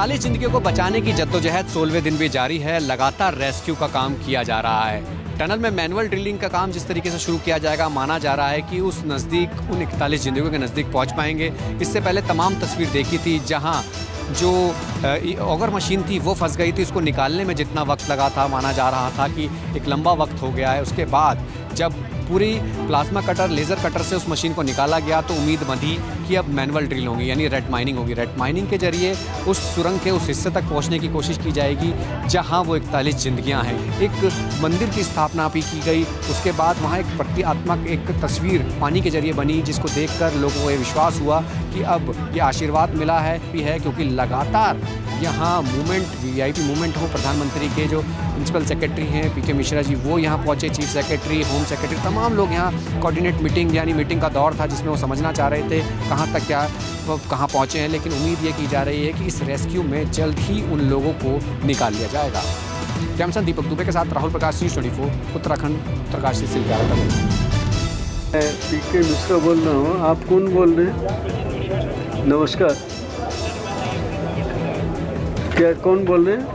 41 जिंदगियों को बचाने की जद्दोजहद 16वें दिन भी जारी है। लगातार रेस्क्यू का काम किया जा रहा है। टनल में मैनुअल ड्रिलिंग का काम जिस तरीके से शुरू किया जाएगा, माना जा रहा है कि उस नज़दीक उन 41 जिंदगियों के नज़दीक पहुंच पाएंगे। इससे पहले तमाम तस्वीर देखी थी जहां जो ऑगर मशीन थी वो फंस गई थी। उसको निकालने में जितना वक्त लगा था, माना जा रहा था कि एक लंबा वक्त हो गया है। उसके बाद जब पूरी प्लाज्मा कटर, लेज़र कटर से उस मशीन को निकाला गया तो उम्मीद बंधी कि अब मैनुअल ड्रिल होगी, यानी रेट माइनिंग होगी। रेट माइनिंग के जरिए उस सुरंग के उस हिस्से तक पहुंचने की कोशिश की जाएगी जहां वो 41 जिंदगियां हैं। एक मंदिर की स्थापना भी की गई। उसके बाद वहां एक प्रतीकात्मक एक तस्वीर पानी के जरिए बनी, जिसको देखकर लोगों को ये विश्वास हुआ कि अब ये आशीर्वाद मिला है भी है, क्योंकि लगातार यहाँ मूवमेंट, वीआईपी मूवमेंट हो। प्रधानमंत्री के जो प्रिंसिपल सेक्रेटरी हैं पीके मिश्रा जी, वो यहाँ पहुँचे। चीफ सेक्रेटरी, होम सेक्रेटरी, तमाम लोग यहाँ कोऑर्डिनेट मीटिंग, यानी मीटिंग का दौर था जिसमें वो समझना चाह रहे थे कहाँ तक क्या कहाँ पहुँचे हैं। लेकिन उम्मीद ये की जा रही है कि इस रेस्क्यू में जल्द ही उन लोगों को निकाल लिया जाएगा। कैमसन दीपक दुबे के साथ राहुल प्रकाश, न्यूज़ 24 उत्तराखंड, उत्तरकाशी से सिलसिला। मैं पीके मिश्रा बोल रहा हूँ। आप कौन बोल रहे हैं? नमस्कार। क्या, कौन बोल रहे हैं?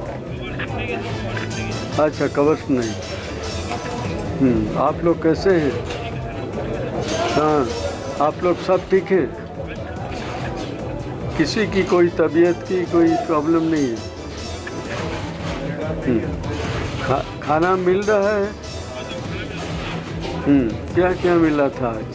अच्छा, कवर नहीं। आप लोग कैसे हैं? हाँ, आप लोग सब ठीक हैं? किसी की कोई तबीयत की कोई प्रॉब्लम नहीं है? खाना मिल रहा है? क्या क्या मिला था आज?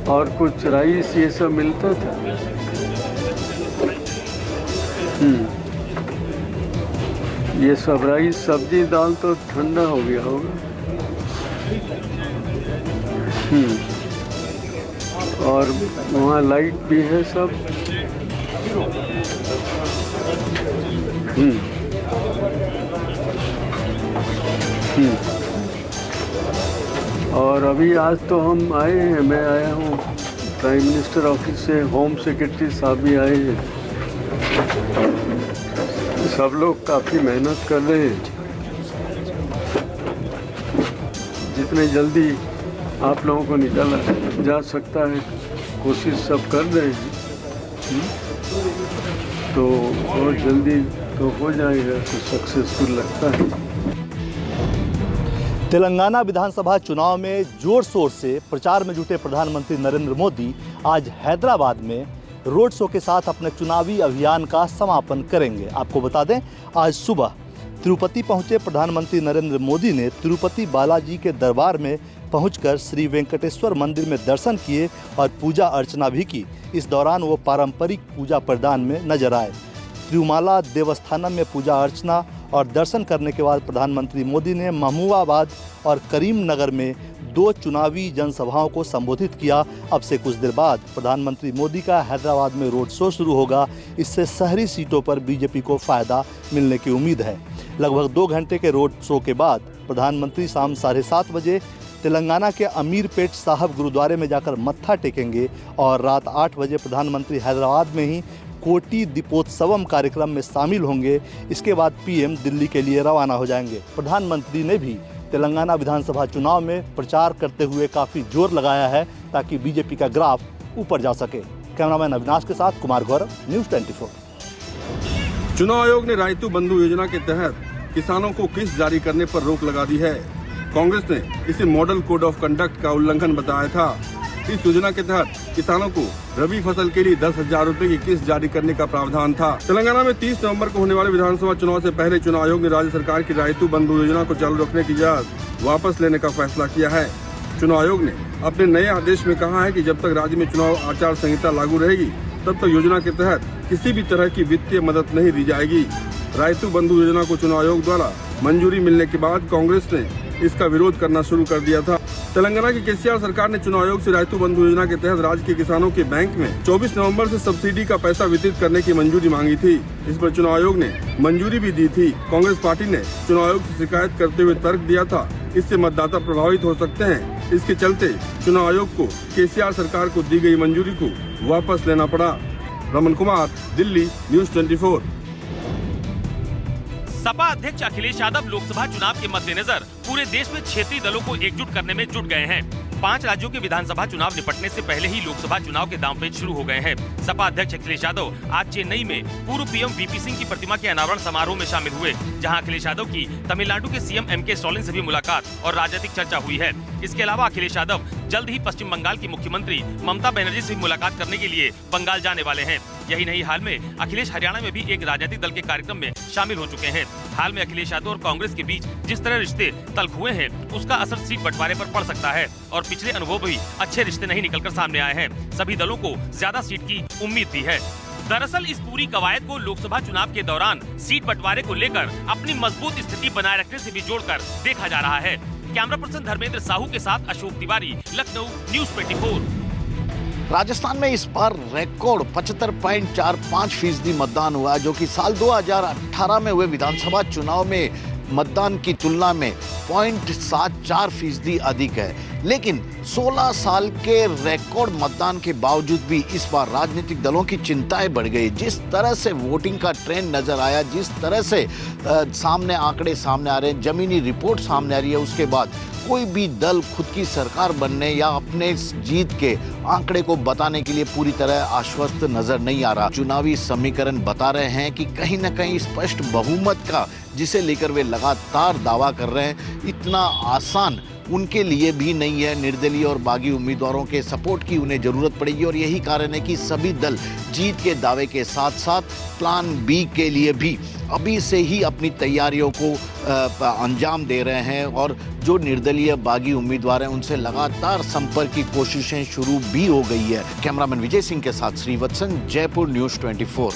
और कुछ राइस ये सब मिलता था? ये सब राइस, सब्जी, दाल तो ठंडा हो गया होगा। और वहाँ लाइट भी है सब। और अभी आज तो हम आए हैं, मैं आया हूँ प्राइम मिनिस्टर ऑफिस से, होम सेक्रेटरी साहब भी आए हैं। सब लोग काफ़ी मेहनत कर रहे हैं। जितने जल्दी आप लोगों को निकाला जा सकता है कोशिश सब कर रहे हैं। तो बहुत जल्दी तो हो जाएगा, तो सक्सेसफुल लगता है। तेलंगाना विधानसभा चुनाव में जोर शोर से प्रचार में जुटे प्रधानमंत्री नरेंद्र मोदी आज हैदराबाद में रोड शो के साथ अपने चुनावी अभियान का समापन करेंगे। आपको बता दें, आज सुबह तिरुपति पहुंचे प्रधानमंत्री नरेंद्र मोदी ने तिरुपति बालाजी के दरबार में पहुंचकर श्री वेंकटेश्वर मंदिर में दर्शन किए और पूजा अर्चना भी की। इस दौरान वो पारंपरिक पूजा प्रदान में नजर आए। तिरुमाला देवस्थानम में पूजा अर्चना और दर्शन करने के बाद प्रधानमंत्री मोदी ने महमूदाबाद और करीमनगर में 2 चुनावी जनसभाओं को संबोधित किया। अब से कुछ देर बाद प्रधानमंत्री मोदी का हैदराबाद में रोड शो शुरू होगा। इससे शहरी सीटों पर बीजेपी को फायदा मिलने की उम्मीद है। लगभग 2 घंटे के रोड शो के बाद प्रधानमंत्री शाम 7:30 बजे तेलंगाना के अमीरपेट साहब गुरुद्वारे में जाकर मत्था टेकेंगे और रात 8 बजे प्रधानमंत्री हैदराबाद में ही कोटी दीपोत्सवम कार्यक्रम में शामिल होंगे। इसके बाद पीएम दिल्ली के लिए रवाना हो जाएंगे। प्रधानमंत्री ने भी तेलंगाना विधानसभा चुनाव में प्रचार करते हुए काफ़ी जोर लगाया है ताकि बीजेपी का ग्राफ ऊपर जा सके। कैमरामैन अविनाश के साथ कुमार गौरव, न्यूज़ 24। चुनाव आयोग ने रायतू बंधु योजना के तहत किसानों को किस्त जारी करने पर रोक लगा दी है। कांग्रेस ने इसे मॉडल कोड ऑफ कंडक्ट का उल्लंघन बताया था। इस योजना के तहत किसानों को रबी फसल के लिए 10,000 रुपए की किस्त जारी करने का प्रावधान था। तेलंगाना में 30 नवंबर को होने वाले विधानसभा चुनाव से पहले चुनाव आयोग ने राज्य सरकार की रायतू बंधु योजना को चालू रखने की इजाजत वापस लेने का फैसला किया है। चुनाव आयोग ने अपने नए आदेश में कहा है कि जब तक राज्य में चुनाव आचार संहिता लागू रहेगी, तब तक योजना के तहत किसी भी तरह की वित्तीय मदद नहीं दी जाएगी। रायतू बंधु योजना को चुनाव आयोग द्वारा मंजूरी मिलने के बाद कांग्रेस ने इसका विरोध करना शुरू कर दिया था। तेलंगाना की केसीआर सरकार ने चुनाव आयोग से रायतू बंधु योजना के तहत राज्य के किसानों के बैंक में 24 नवंबर से सब्सिडी का पैसा वितरित करने की मंजूरी मांगी थी। इस पर चुनाव आयोग ने मंजूरी भी दी थी। कांग्रेस पार्टी ने चुनाव आयोग से शिकायत करते हुए तर्क दिया था, इससे मतदाता प्रभावित हो सकते हैं। इसके चलते चुनाव आयोग को केसीआर सरकार को दी गई मंजूरी को वापस लेना पड़ा। रमन कुमार, दिल्ली, न्यूज़ 24। सपा अध्यक्ष अखिलेश यादव लोकसभा चुनाव के मद्देनजर पूरे देश में क्षेत्रीय दलों को एकजुट करने में जुट गए हैं। 5 राज्यों के विधानसभा चुनाव निपटने से पहले ही लोकसभा चुनाव के दांवपेच शुरू हो गए हैं। सपा अध्यक्ष अखिलेश यादव आज चेन्नई में पूर्व पीएम वीपी सिंह की प्रतिमा के अनावरण समारोह में शामिल हुए, जहां अखिलेश यादव की तमिलनाडु के सीएम एम के स्टालिन से भी मुलाकात और राजनीतिक चर्चा हुई है। इसके अलावा अखिलेश यादव जल्द ही पश्चिम बंगाल की मुख्यमंत्री ममता बनर्जी से भी मुलाकात करने के लिए बंगाल जाने वाले हैं। यही नहीं, हाल में अखिलेश हरियाणा में भी एक राजनीतिक दल के कार्यक्रम में शामिल हो चुके हैं। हाल में अखिलेश यादव और कांग्रेस के बीच जिस तरह रिश्ते तल्ख हुए हैं, उसका असर सीट बंटवारे पर पड़ सकता है और पिछले अनुभव भी अच्छे रिश्ते नहीं निकलकर सामने आए हैं। सभी दलों को ज्यादा सीट की उम्मीद भी है। दरअसल इस पूरी कवायद को लोकसभा चुनाव के दौरान सीट बंटवारे को लेकर अपनी मजबूत स्थिति बनाए रखने से भी जोड़कर देखा जा रहा है। कैमरा पर्सन धर्मेंद्र साहू के साथ अशोक तिवारी, लखनऊ, न्यूज़ 24। राजस्थान में इस बार रिकॉर्ड 75.45% मतदान हुआ, जो कि साल 2018 में हुए विधानसभा चुनाव में मतदान की तुलना में 0.74% अधिक है। लेकिन 16 साल के रिकॉर्ड मतदान के बावजूद भी इस बार राजनीतिक दलों की चिंताएं बढ़ गई। जिस तरह से वोटिंग का ट्रेंड नजर आया, जिस तरह से सामने आंकड़े सामने आ रहे हैं, जमीनी रिपोर्ट सामने आ रही है, उसके बाद कोई भी दल खुद की सरकार बनने या अपने जीत के आंकड़े को बताने के लिए पूरी तरह आश्वस्त नजर नहीं आ रहा। चुनावी समीकरण बता रहे हैं कि कहीं न कहीं स्पष्ट बहुमत का, जिसे लेकर वे लगातार दावा कर रहे हैं, इतना आसान उनके लिए भी नहीं है। निर्दलीय और बागी उम्मीदवारों के सपोर्ट की उन्हें जरूरत पड़ेगी और यही कारण है कि सभी दल जीत के दावे के साथ साथ प्लान बी के लिए भी अभी से ही अपनी तैयारियों को अंजाम दे रहे हैं और जो निर्दलीय बागी उम्मीदवार हैं उनसे लगातार संपर्क की कोशिशें शुरू भी हो गई है। कैमरामैन विजय सिंह के साथ श्रीवत्सन, जयपुर, न्यूज़ 24।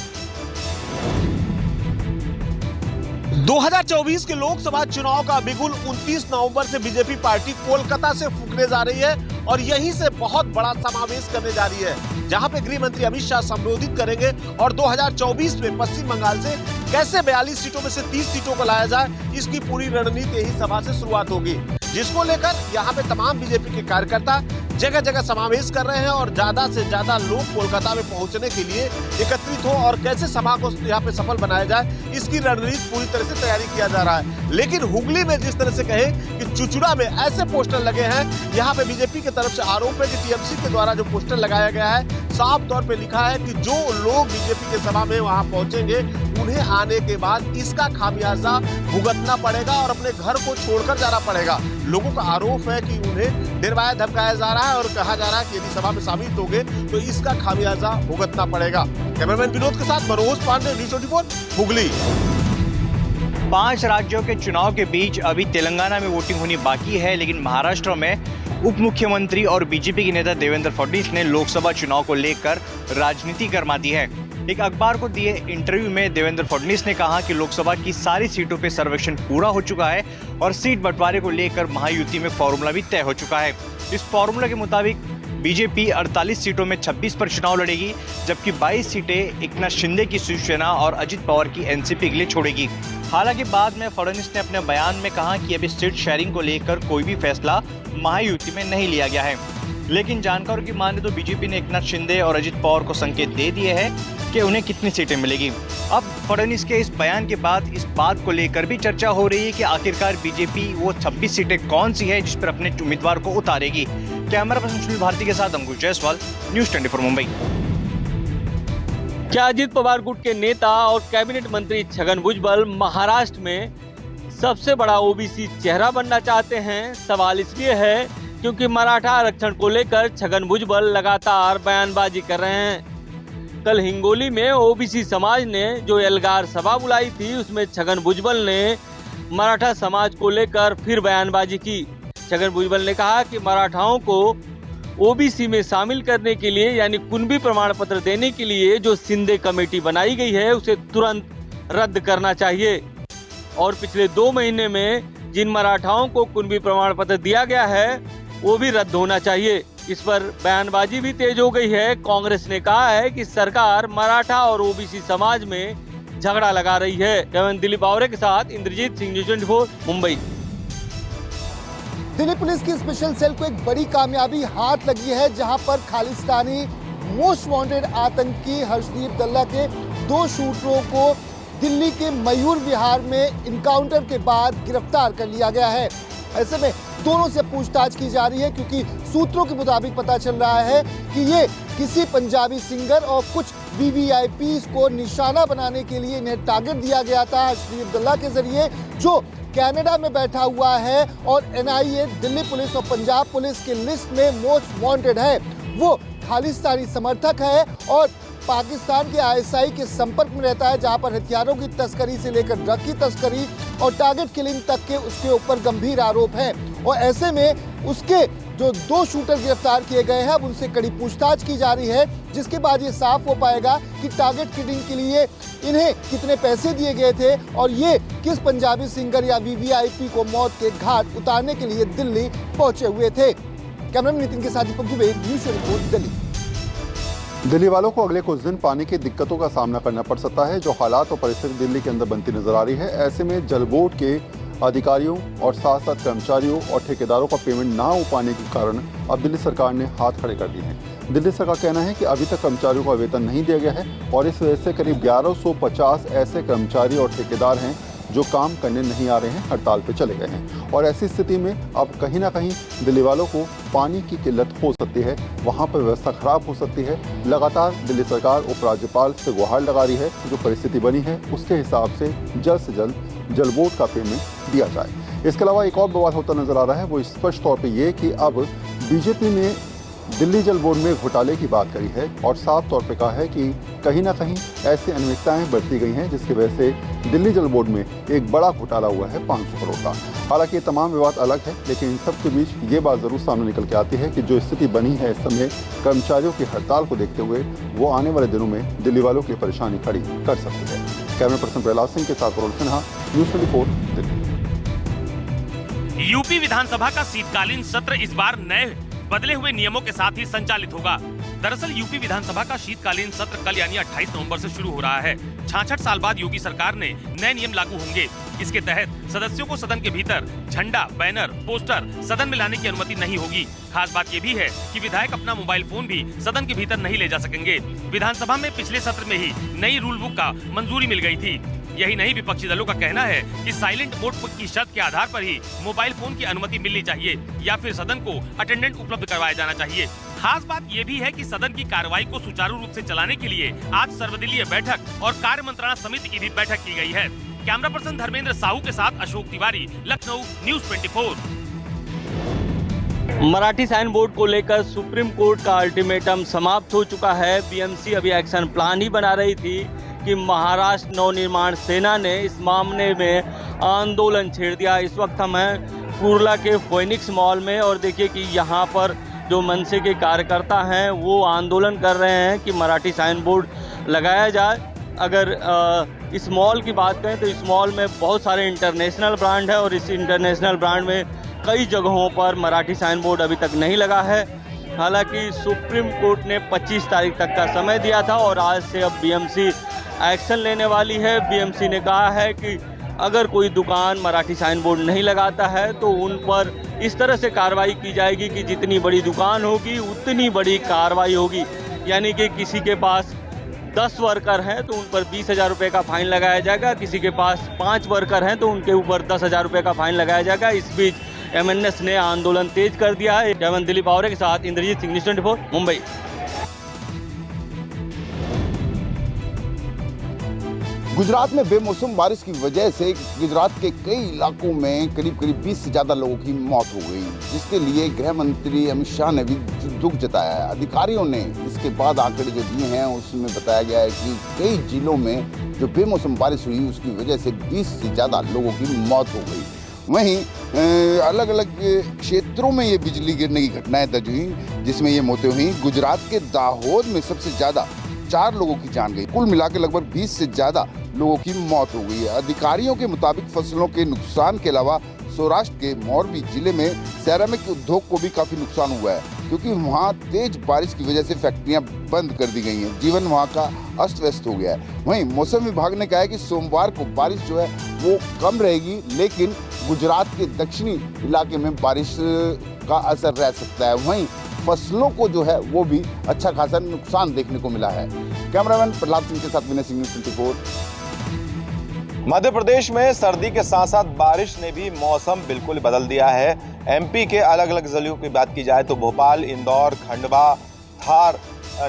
2024 के लोकसभा चुनाव का बिगुल 29 नवंबर से बीजेपी पार्टी कोलकाता से फूंकने जा रही है और यहीं से बहुत बड़ा समावेश करने जा रही है, जहां पे गृह मंत्री अमित शाह संबोधित करेंगे और 2024 में पश्चिम बंगाल से कैसे 42 सीटों में से 30 सीटों को लाया जाए, इसकी पूरी रणनीति यही सभा से शुरुआत होगी, जिसको लेकर यहाँ पे तमाम बीजेपी के कार्यकर्ता जगह जगह समावेश कर रहे हैं और ज्यादा से ज्यादा लोग कोलकाता में पहुंचने के लिए एकत्रित हो और कैसे सभा को यहाँ पे सफल बनाया जाए, इसकी रणनीति पूरी तरह से तैयारी किया जा रहा है। लेकिन हुगली में जिस तरह से कहे कि चुचुड़ा में ऐसे पोस्टर लगे हैं, यहाँ पे बीजेपी की तरफ से आरोप है कि टीएमसी के द्वारा जो पोस्टर लगाया गया है, साफ तौर पे लिखा है कि जो लोग बीजेपी के सभा में वहां पहुंचेंगे उन्हें आने के बाद इसका खामियाजा भुगतना पड़ेगा और अपने घर को छोड़कर जाना पड़ेगा। लोगों का आरोप है कि उन्हें डरवाया धमकाया जा रहा है और कहा जा रहा है कि यदि सभा में शामिल होंगे तो इसका खामियाजा भुगतना पड़ेगा। कैमरामैन विनोद के साथ मनोज पांडे, न्यूज़ 24, हुगली। 5 राज्यों के चुनाव के बीच अभी तेलंगाना में वोटिंग होनी बाकी है, लेकिन महाराष्ट्र में उप मुख्यमंत्री और बीजेपी के नेता देवेंद्र फडणवीस ने लोकसभा चुनाव को लेकर राजनीति गरमा दी है। एक अखबार को दिए इंटरव्यू में देवेंद्र फडणवीस ने कहा कि लोकसभा की सारी सीटों पर सर्वेक्षण पूरा हो चुका है और सीट बंटवारे को लेकर महायुति में फॉर्मूला भी तय हो चुका है। इस फॉर्मूला के मुताबिक बीजेपी 48 सीटों में 26 पर चुनाव लड़ेगी, जबकि 22 सीटें एकनाथ शिंदे की शिवसेना और अजित पवार की एनसीपी के लिए छोड़ेगी। हालांकि बाद में फडणवीस ने अपने बयान में कहा कि अभी सीट शेयरिंग को लेकर कोई भी फैसला महायुति में नहीं लिया गया है, लेकिन जानकारों की माने तो बीजेपी ने एकनाथ शिंदे और अजित पवार को संकेत दे दिए हैं कि उन्हें कितनी सीटें मिलेगी। अब फडणवीस के इस बयान के बाद इस बात को लेकर भी चर्चा हो रही है कि आखिरकार बीजेपी वो 26 सीटें कौन सी है जिस पर अपने उम्मीदवार को उतारेगी। कैमरा पर्सन सुनील भारती के साथ अंकुश जायसवाल, न्यूज़ 24 मुंबई। क्या अजित पवार गुट के नेता और कैबिनेट मंत्री छगन भुजबल महाराष्ट्र में सबसे बड़ा ओबीसी चेहरा बनना चाहते हैं? सवाल इसलिए है क्योंकि मराठा आरक्षण को लेकर छगन भुजबल लगातार बयानबाजी कर रहे हैं। कल हिंगोली में ओबीसी समाज ने जो एल्गार सभा बुलाई थी, उसमें छगन भुजबल ने मराठा समाज को लेकर फिर बयानबाजी की। छगन भुजबल ने कहा कि मराठाओं को ओबीसी में शामिल करने के लिए यानी कुणबी प्रमाण पत्र देने के लिए जो शिंदे कमेटी बनाई गई है उसे तुरंत रद्द करना चाहिए और पिछले 2 महीने में जिन मराठाओं को कुणबी प्रमाण पत्र दिया गया है वो भी रद्द होना चाहिए। इस पर बयानबाजी भी तेज हो गई है। कांग्रेस ने कहा है कि सरकार मराठा और ओबीसी समाज में झगड़ा लगा रही है। कैमरामैन दिलीप आवरे के साथ इंद्रजीत सिंह, न्यूज़ 24, मुंबई। दिल्ली पुलिस की स्पेशल सेल को एक बड़ी कामयाबी हाथ लगी है, जहां पर खालिस्तानी मोस्ट वांटेड आतंकी हर्षदीप दल्ला के 2 शूटरों को दिल्ली के मयूर विहार में इनकाउंटर के बाद गिरफ्तार कर लिया गया है। ऐसे में दोनों से पूछताछ की जा रही है, क्योंकि सूत्रों के मुताबिक पता चल रहा है कि ये किसी पंजाबी सिंगर और कुछ वीवीआईपीज को निशाना बनाने के लिए इन्हें टारगेट दिया गया था श्री अब्दुल्ला के जरिए, जो कनाडा में बैठा हुआ है और एनआईए, दिल्ली पुलिस और पंजाब पुलिस की लिस्ट में मोस्ट वांटेड है। वो खालिस्तानी समर्थक है और पाकिस्तान के आईएसआई के संपर्क में रहता है, जहां पर हथियारों की तस्करी से लेकर ड्रग की तस्करी और टारगेट किलिंग तक के उसके ऊपर गंभीर आरोप हैं। और ऐसे में उसके जो 2 शूटर गिरफ्तार किए गए हैं, अब उनसे कड़ी पूछताछ की जा रही है, जिसके बाद ये साफ हो पाएगा कि टारगेट किलिंग के लिए इन्हें कितने पैसे दिए गए थे और ये किस पंजाबी सिंगर या वीवीआईपी को मौत के घाट उतारने के लिए दिल्ली पहुंचे हुए थे। कैमरामैन नितिन के साथ दीपक दुबे, न्यूज़ रिपोर्ट, दिल्ली। दिल्ली वालों को अगले कुछ दिन पानी की दिक्कतों का सामना करना पड़ सकता है, जो हालात और परिस्थिति दिल्ली के अंदर बनती नजर आ रही है। ऐसे में जल बोर्ड के अधिकारियों और साथ साथ कर्मचारियों और ठेकेदारों का पेमेंट ना हो पाने के कारण अब दिल्ली सरकार ने हाथ खड़े कर दिए हैं। दिल्ली सरकार का कहना है कि अभी तक कर्मचारियों का वेतन नहीं दिया गया है और इस वजह से करीब 1150 ऐसे कर्मचारी और ठेकेदार हैं जो काम करने नहीं आ रहे हैं, हड़ताल पे चले गए हैं। और ऐसी स्थिति में अब कहीं ना कहीं दिल्ली वालों को पानी की किल्लत हो सकती है, वहाँ पर व्यवस्था खराब हो सकती है। लगातार दिल्ली सरकार उपराज्यपाल से गुहार लगा रही है, जो परिस्थिति बनी है उसके हिसाब से जल्द जल बोर्ड का पेमेंट दिया जाए। इसके अलावा एक और बवाल होता नजर आ रहा है, वो स्पष्ट तौर पर ये कि अब बीजेपी ने दिल्ली जल बोर्ड में घोटाले की बात करी है और साफ तौर पे कहा है कि कहीं ना कहीं ऐसी अनियमितताएं बरती गई हैं, जिसकी वजह से दिल्ली जल बोर्ड में एक बड़ा घोटाला हुआ है 500 करोड़ का। हालांकि ये तमाम विवाद अलग है, लेकिन इन सब के बीच ये बात जरूर सामने निकल के आती है कि जो स्थिति बनी है इस समय कर्मचारियों की हड़ताल को देखते हुए, वो आने वाले दिनों में दिल्ली वालों की परेशानी खड़ी कर सकती है। कैमरा पर्सन प्रहलाद सिंह के साथ करोड़ सिन्हा, न्यूज़ 24 दिल्ली। यूपी विधानसभा का शीतकालीन सत्र इस बार नए बदले हुए नियमों के साथ ही संचालित होगा। दरअसल यूपी विधानसभा का शीतकालीन सत्र कल यानी 28 नवंबर से शुरू हो रहा है। 66 साल बाद योगी सरकार ने नए नियम लागू होंगे। इसके तहत सदस्यों को सदन के भीतर झंडा, बैनर, पोस्टर सदन में लाने की अनुमति नहीं होगी। खास बात ये भी है कि विधायक अपना मोबाइल फोन भी सदन के भीतर नहीं ले जा सकेंगे। विधानसभा में पिछले सत्र में ही नई रूल बुक का मंजूरी मिल गई थी। यही नहीं, विपक्षी दलों का कहना है कि साइलेंट मोड की शर्त के आधार पर ही मोबाइल फोन की अनुमति मिलनी चाहिए या फिर सदन को अटेंडेंट उपलब्ध करवाया जाना चाहिए। खास बात ये भी है कि सदन की कार्रवाई को सुचारू रूप से चलाने के लिए आज सर्वदलीय बैठक और कार्य मंत्रणा समिति की भी बैठक की गई है। कैमरा पर्सन धर्मेंद्र साहू के साथ Ashok Tiwari, Lucknow, news 24। Marathi sign board को लेकर सुप्रीम कोर्ट का अल्टीमेटम समाप्त हो चुका है। बीएमसी अभी एक्शन प्लान ही बना रही थी कि महाराष्ट्र नवनिर्माण सेना ने इस मामले में आंदोलन छेड़ दिया। इस वक्त हम हैं कुर्ला के फोनिक्स मॉल में और देखिए कि यहाँ पर जो मनसे के कार्यकर्ता हैं वो आंदोलन कर रहे हैं कि मराठी साइन बोर्ड लगाया जाए। अगर इस मॉल की बात करें तो इस मॉल में बहुत सारे इंटरनेशनल ब्रांड है और इस इंटरनेशनल ब्रांड में कई जगहों पर मराठी साइन बोर्ड अभी तक नहीं लगा है। हालांकि सुप्रीम कोर्ट ने 25 तारीख तक का समय दिया था और आज से अब बीएमसी एक्शन लेने वाली है। बीएमसी ने कहा है कि अगर कोई दुकान मराठी साइन बोर्ड नहीं लगाता है तो उन पर इस तरह से कार्रवाई की जाएगी कि जितनी बड़ी दुकान होगी उतनी बड़ी कार्रवाई होगी। यानी कि किसी के पास 10 वर्कर हैं तो उन पर 20,000 रुपये का फाइन लगाया जाएगा, किसी के पास 5 वर्कर हैं तो उनके ऊपर 10,000 रुपये का फाइन लगाया जाएगा। इस बीच एमएनएस ने आंदोलन तेज कर दिया है। कैमरामैन दिलीप आवरे के साथ इंद्रजीत सिंह, न्यूज़ 24, मुंबई। गुजरात में बेमौसम बारिश की वजह से गुजरात के कई इलाकों में करीब 20 से ज़्यादा लोगों की मौत हो गई, जिसके लिए गृह मंत्री अमित शाह ने भी दुख जताया है। अधिकारियों ने इसके बाद आंकड़े जो दिए हैं उसमें बताया गया है कि कई जिलों में जो बेमौसम बारिश हुई उसकी वजह से 20 से ज़्यादा लोगों की मौत हो गई। वहीं अलग अलग क्षेत्रों में ये बिजली गिरने की घटनाएं दर्ज हुई, जिसमें ये मौतें हुई। गुजरात के दाहोद में सबसे ज़्यादा 4 लोगों की जान गई। कुल मिलाकर लगभग 20 से ज़्यादा लोगों की मौत हो गई है। अधिकारियों के मुताबिक फसलों के नुकसान के अलावा सौराष्ट्र के मोरबी जिले में सिरेमिक उद्योग को भी काफ़ी नुकसान हुआ है, क्योंकि वहाँ तेज बारिश की वजह से फैक्ट्रियाँ बंद कर दी गई हैं। जीवन वहाँ का अस्त व्यस्त हो गया है। वहीं मौसम विभाग ने कहा है कि सोमवार को बारिश जो है वो कम रहेगी, लेकिन गुजरात के दक्षिणी इलाके में बारिश का असर रह सकता है। वहीं फसलों को जो है वो भी अच्छा खासा नुकसान देखने को मिला है। कैमरामैन प्रहलाद सिंह के साथ विनय सिंह, न्यूज़ 24। मध्य प्रदेश में सर्दी के साथ साथ बारिश ने भी मौसम बिल्कुल बदल दिया है। एमपी के अलग अलग जिलों की बात की जाए तो भोपाल, इंदौर, खंडवा, धार,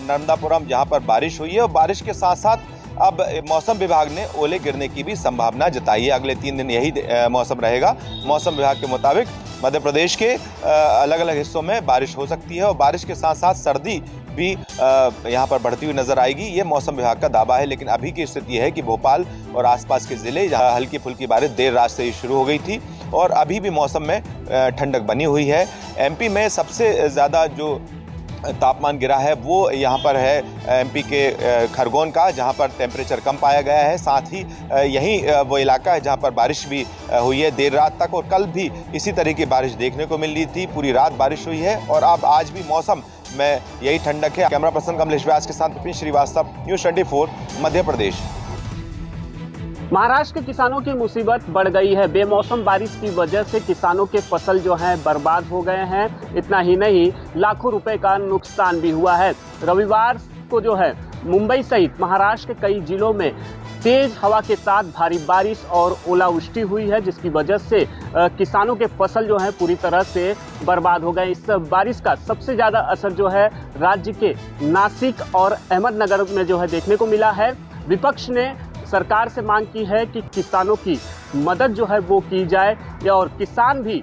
नर्मदापुरम जहां पर बारिश हुई है और बारिश के साथ साथ अब मौसम विभाग ने ओले गिरने की भी संभावना जताई है। अगले 3 दिन यही मौसम रहेगा। मौसम विभाग के मुताबिक मध्य प्रदेश के अलग अलग हिस्सों में बारिश हो सकती है और बारिश के साथ साथ सर्दी भी यहाँ पर बढ़ती हुई नजर आएगी। ये मौसम विभाग का दावा है, लेकिन अभी की स्थिति है कि भोपाल और आसपास के जिले जहाँ हल्की फुल्की बारिश देर रात से ही शुरू हो गई थी और अभी भी मौसम में ठंडक बनी हुई है। एमपी में सबसे ज़्यादा जो तापमान गिरा है वो यहाँ पर है एमपी के खरगोन का, जहाँ पर टेम्परेचर कम पाया गया है। साथ ही यही वो इलाका है जहाँ पर बारिश भी हुई है देर रात तक और कल भी इसी तरह की बारिश देखने को मिल रही थी। पूरी रात बारिश हुई है और अब आज भी मौसम में यही ठंडक है। कैमरा पर्सन कमलेश व्यास के साथ विपिन श्रीवास्तव, न्यूज़ 24 मध्य प्रदेश। महाराष्ट्र के किसानों की मुसीबत बढ़ गई है। बेमौसम बारिश की वजह से किसानों के फसल जो हैं बर्बाद हो गए हैं। इतना ही नहीं, लाखों रुपए का नुकसान भी हुआ है। रविवार को जो है मुंबई सहित महाराष्ट्र के कई जिलों में तेज हवा के साथ भारी बारिश और ओलावृष्टि हुई है, जिसकी वजह से किसानों के फसल जो है पूरी तरह से बर्बाद हो गए। इस बारिश का सबसे ज़्यादा असर जो है राज्य के नासिक और अहमदनगर में जो है देखने को मिला है। विपक्ष ने सरकार से मांग की है कि किसानों की मदद जो है वो की जाए और किसान भी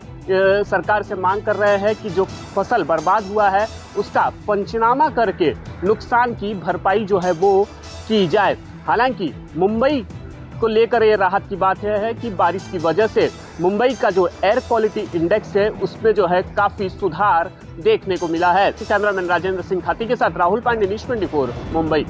सरकार से मांग कर रहे हैं कि जो फसल बर्बाद हुआ है उसका पंचनामा करके नुकसान की भरपाई जो है वो की जाए। हालांकि मुंबई को लेकर ये राहत की बात है कि बारिश की वजह से मुंबई का जो एयर क्वालिटी इंडेक्स है उसमें जो है काफ़ी सुधार देखने को मिला है। कैमरामैन राजेंद्र सिंह खाती के साथ राहुल पांडे, न्यूज़ 24 मुंबई।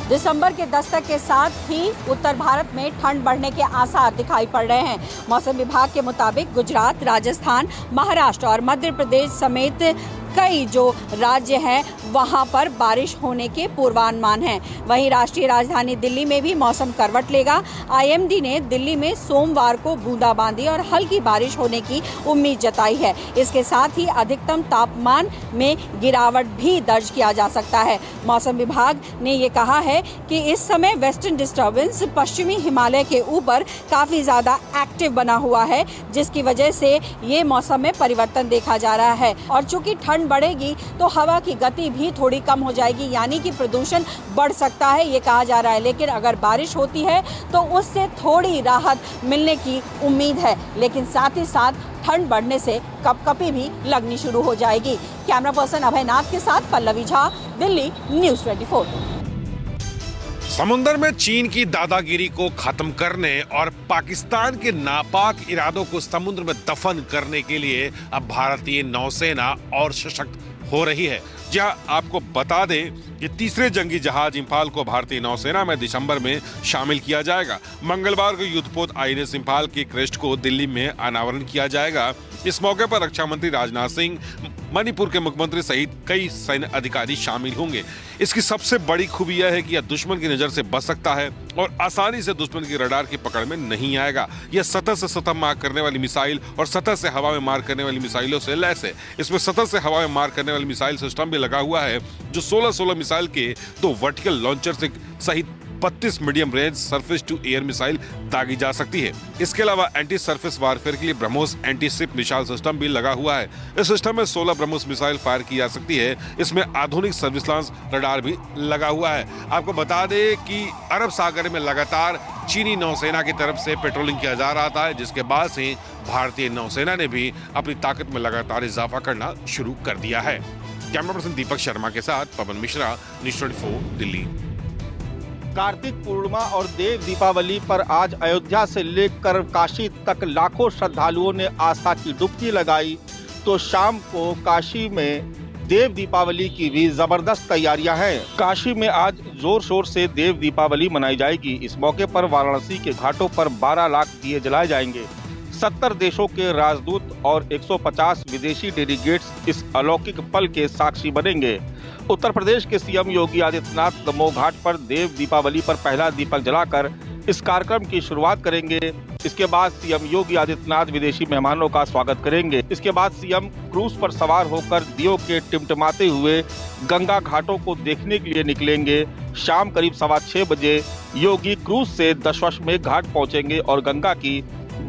दिसंबर के दस्तक के साथ ही उत्तर भारत में ठंड बढ़ने के आसार दिखाई पड़ रहे हैं। मौसम विभाग के मुताबिक गुजरात, राजस्थान, महाराष्ट्र और मध्य प्रदेश समेत कई जो राज्य हैं वहां पर बारिश होने के पूर्वानुमान हैं। वहीं राष्ट्रीय राजधानी दिल्ली में भी मौसम करवट लेगा। आईएमडी ने दिल्ली में सोमवार को बूंदाबांदी और हल्की बारिश होने की उम्मीद जताई है। इसके साथ ही अधिकतम तापमान में गिरावट भी दर्ज किया जा सकता है। मौसम विभाग ने ये कहा है कि इस समय वेस्टर्न डिस्टर्बेंस पश्चिमी हिमालय के ऊपर काफ़ी ज़्यादा एक्टिव बना हुआ है, जिसकी वजह से ये मौसम में परिवर्तन देखा जा रहा है। और चूँकि ठंड बढ़ेगी तो हवा की गति भी थोड़ी कम हो जाएगी, यानी कि प्रदूषण बढ़ सकता है, ये कहा जा रहा है। लेकिन अगर बारिश होती है तो उससे थोड़ी राहत मिलने की उम्मीद है, लेकिन साथ ही साथ ठंड बढ़ने से कपकपी भी लगनी शुरू हो जाएगी। कैमरा पर्सन अभय नाथ के साथ पल्लवी झा, दिल्ली, न्यूज़ 24। समुद्र में चीन की दादागिरी को खत्म करने और पाकिस्तान के नापाक इरादों को समुद्र में दफन करने के लिए अब भारतीय नौसेना और सशक्त हो रही है। जहां आपको बता दें कि तीसरे जंगी जहाज इंफाल को भारतीय नौसेना में दिसंबर में शामिल किया जाएगा। मंगलवार को युद्धपोत आईएनएस इंफाल की क्रेस्ट को दिल्ली में अनावरण किया जाएगा। इस मौके पर रक्षा मंत्री राजनाथ सिंह, मणिपुर के मुख्यमंत्री सहित कई सैन्य अधिकारी शामिल होंगे। इसकी सबसे बड़ी खूबी यह है कि यह दुश्मन की नजर से बच सकता है और आसानी से दुश्मन की रडार की पकड़ में नहीं आएगा। यह सतह से सतह मार करने वाली मिसाइल और सतह से हवा में मार करने वाली मिसाइलों से लैस है। इसमें सतह से हवा में मार करने वाली मिसाइल सिस्टम भी लगा हुआ है, जो 16 मिसाइल के 2 वर्टिकल लॉन्चर से सहित 32 medium range surface to air missile दागी जा सकती है। इसके अलावा एंटी सरफेस वारफेयर के लिए BrahMos anti ship missile system भी लगा हुआ है। इस सिस्टम में 16 ब्रह्मोस मिसाइल फायर की जा सकती है। इसमें आधुनिक सर्विलांस रडार भी लगा हुआ है। आपको बता दें कि अरब सागर में लगातार चीनी नौसेना की तरफ से पेट्रोलिंग किया जा रहा था, जिसके बाद से भारतीय नौसेना ने भी अपनी ताकत में लगातार इजाफा करना शुरू कर दिया है। कैमरा पर्सन दीपक शर्मा के साथ पवन मिश्रा, न्यूज़ 24 दिल्ली। कार्तिक पूर्णिमा और देव दीपावली पर आज अयोध्या से लेकर काशी तक लाखों श्रद्धालुओं ने आस्था की डुबकी लगाई, तो शाम को काशी में देव दीपावली की भी जबरदस्त तैयारियां हैं। काशी में आज जोर शोर से देव दीपावली मनाई जाएगी। इस मौके पर वाराणसी के घाटों पर 12 लाख दिए जलाए जाएंगे। 70 देशों के राजदूत और 150 विदेशी डेलीगेट्स इस अलौकिक पल के साक्षी बनेंगे। उत्तर प्रदेश के सीएम योगी आदित्यनाथ दमोह घाट पर देव दीपावली पर पहला दीपक जलाकर इस कार्यक्रम की शुरुआत करेंगे। इसके बाद सीएम योगी आदित्यनाथ विदेशी मेहमानों का स्वागत करेंगे। इसके बाद सीएम क्रूज पर सवार होकर दियों के टिमटिमाते हुए गंगा घाटों को देखने के लिए निकलेंगे शाम करीब 6:15 बजे योगी क्रूज से दशाश्वमेध घाट पहुंचेंगे और गंगा की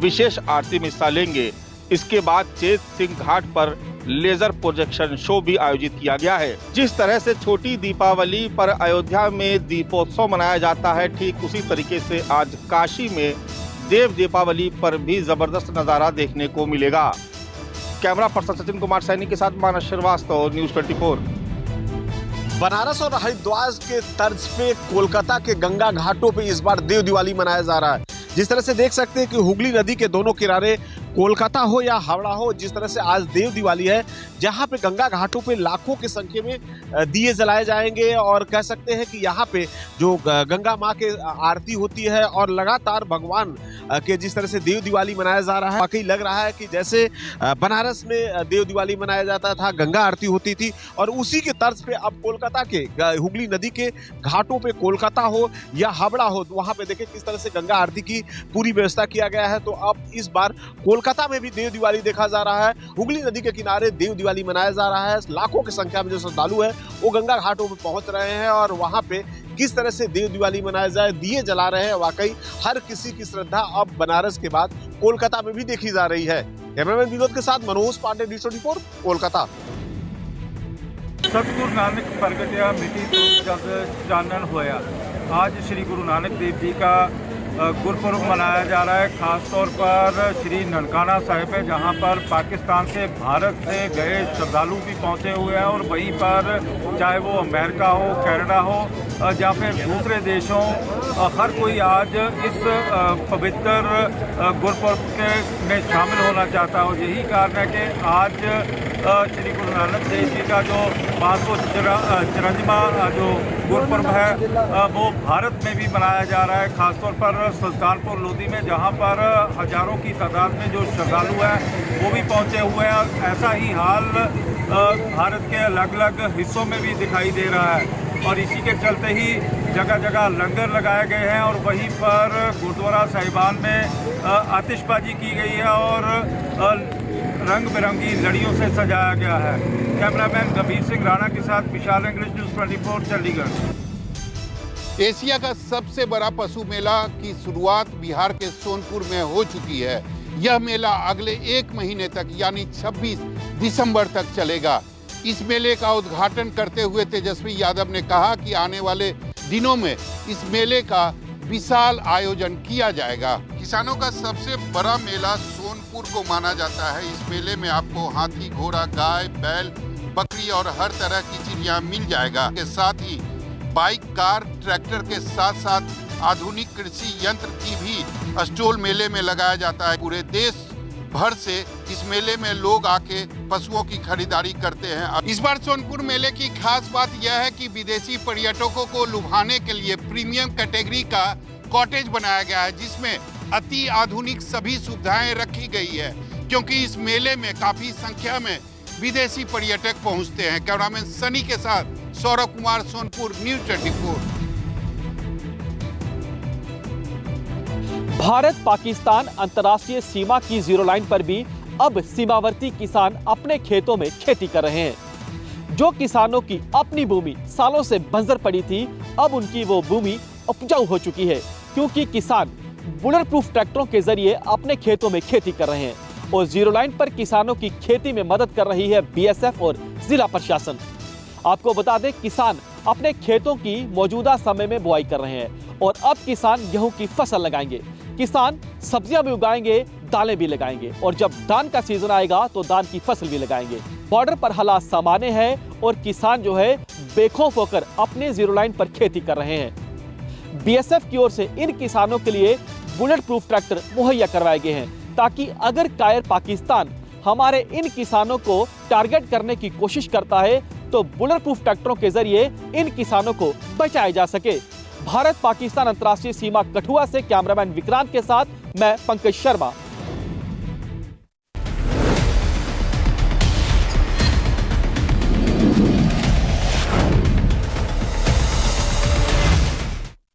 विशेष आरती में हिस्सा लेंगे। इसके बाद चेत सिंह घाट पर लेजर प्रोजेक्शन शो भी आयोजित किया गया है। जिस तरह से छोटी दीपावली पर अयोध्या में दीपोत्सव मनाया जाता है, ठीक उसी तरीके से आज काशी में देव दीपावली पर भी जबरदस्त नजारा देखने को मिलेगा। कैमरा पर्सन सचिन कुमार सैनी के साथ मानस श्रीवास्तव, न्यूज़ 24। बनारस और हरिद्वार के तर्ज पे कोलकाता के गंगा घाटों पे इस बार देव दिवाली मनाया जा रहा है। जिस तरह से देख सकते हैं कि हुगली नदी के दोनों किनारे कोलकाता हो या हावड़ा हो, जिस तरह से आज देव दिवाली है, जहां पे गंगा घाटों पे लाखों की संख्या में दिए जलाए जाएंगे और कह सकते हैं कि यहाँ पे जो गंगा माँ के आरती होती है और लगातार भगवान के जिस तरह से देव दिवाली मनाया जा रहा है, वाकई लग रहा है कि जैसे बनारस में देव दिवाली मनाया जाता था, गंगा आरती होती थी, और उसी के तर्ज पे अब कोलकाता के हुगली नदी के घाटों पे कोलकाता हो या हावड़ा हो, वहां पे देखें किस तरह से गंगा आरती की पूरी व्यवस्था किया गया है। तो अब इस बार कोलकाता में भी देव दिवाली देखा जा रहा है। हुगली नदी के किनारे देव दिवाली मनाया जा रहा है। लाखों की संख्या में जो श्रद्धालु है वो गंगा घाटों पे पहुंच रहे हैं और वहां पे किस तरह से देव दिवाली मनाया जाए, दिए जला रहे हैं। वाकई हर किसी की श्रद्धा अब बनारस के बाद कोलकाता में भी देखी जा रही है। कैमरामैन विनोद के साथ मनोज पांडे, न्यूज़ 24, कोलकाता। सतगुरु नानक प्रगटिया मिट्टी तो जग चानन होया। आज श्री गुरु नानक देव जी का गुरपुरब मनाया जा रहा है। ख़ास तौर पर श्री ननकाना साहिब है, जहां पर पाकिस्तान से भारत से गए श्रद्धालु भी पहुंचे हुए हैं और वहीं पर चाहे वो अमेरिका हो, कनाडा हो या फिर दूसरे देशों, हर कोई आज इस पवित्र गुरपुरब में शामिल होना चाहता है। और यही कारण है कि आज श्री गुरु नानक देव जी का जो 554वां जो गुरपुरब है वो भारत में भी मनाया जा रहा है। खासतौर पर सुल्तानपुर लोधी में, जहां पर हजारों की तादाद में जो श्रद्धालु हैं वो भी पहुंचे हुए हैं। और ऐसा ही हाल भारत के अलग अलग हिस्सों में भी दिखाई दे रहा है और इसी के चलते ही जगह जगह लंगर लगाए गए हैं और वहीं पर गुरुद्वारा साहिबान में आतिशबाजी की गई है और रंग बिरंगी लड़ियों से सजाया गया है। कैमरामैन गंभीर सिंह राणा के साथ विशाल इंग्लिश, न्यूज़ 24, चंडीगढ़। एशिया का सबसे बड़ा पशु मेला की शुरुआत बिहार के सोनपुर में हो चुकी है। यह मेला अगले 1 महीने तक यानी 26 दिसंबर तक चलेगा। इस मेले का उद्घाटन करते हुए तेजस्वी यादव ने कहा कि आने वाले दिनों में इस मेले का विशाल आयोजन किया जाएगा। किसानों का सबसे बड़ा मेला सोनपुर को माना जाता है। इस मेले में आपको हाथी, घोड़ा, गाय, बैल, बकरी और हर तरह की चिड़िया मिल जाएगा। के साथ ही बाइक, कार, ट्रैक्टर के साथ साथ आधुनिक कृषि यंत्र की भी स्टॉल मेले में लगाया जाता है। पूरे देश भर से इस मेले में लोग आके पशुओं की खरीदारी करते हैं। इस बार सोनपुर मेले की खास बात यह है कि विदेशी पर्यटकों को लुभाने के लिए प्रीमियम कैटेगरी का कॉटेज बनाया गया है, जिसमें अति आधुनिक सभी सुविधाएं रखी गई है, क्योंकि इस मेले में काफी संख्या में विदेशी पर्यटक पहुंचते हैं। कैमरामैन सनी के साथ सौरभ कुमार, सोनपुर, न्यूज़ 24। भारत पाकिस्तान अंतर्राष्ट्रीय सीमा की जीरो लाइन पर भी अब सीमावर्ती किसान अपने खेतों में खेती कर रहे हैं। जो किसानों की अपनी भूमि सालों से बंजर पड़ी थी, अब उनकी वो भूमि उपजाऊ हो चुकी है, क्योंकि किसान बुलेट प्रूफ ट्रैक्टरों के जरिए अपने खेतों में खेती कर रहे हैं। और जीरो लाइन पर किसानों की खेती में मदद कर रही है बीएसएफ और जिला प्रशासन। आपको बता दें, किसान अपने खेतों की मौजूदा समय में बुआई कर रहे हैं और अब किसान गेहूं की फसल लगाएंगे, किसान सब्जियां भी उगाएंगे, दालें भी लगाएंगे और जब धान का सीजन आएगा तो धान की फसल भी लगाएंगे। बॉर्डर पर हालात सामान्य है और किसान जो है बेखौफ होकर अपने जीरो लाइन पर खेती कर रहे हैं। बीएसएफ की ओर से इन किसानों के लिए बुलेट प्रूफ ट्रैक्टर मुहैया करवाए गए हैं, ताकि अगर कायर पाकिस्तान हमारे इन किसानों को टारगेट करने की कोशिश करता है तो बुलेट प्रूफ ट्रैक्टरों के जरिए इन किसानों को बचाया जा सके। भारत पाकिस्तान अंतर्राष्ट्रीय सीमा कठुआ से कैमरामैन विक्रांत के साथ मैं पंकज शर्मा,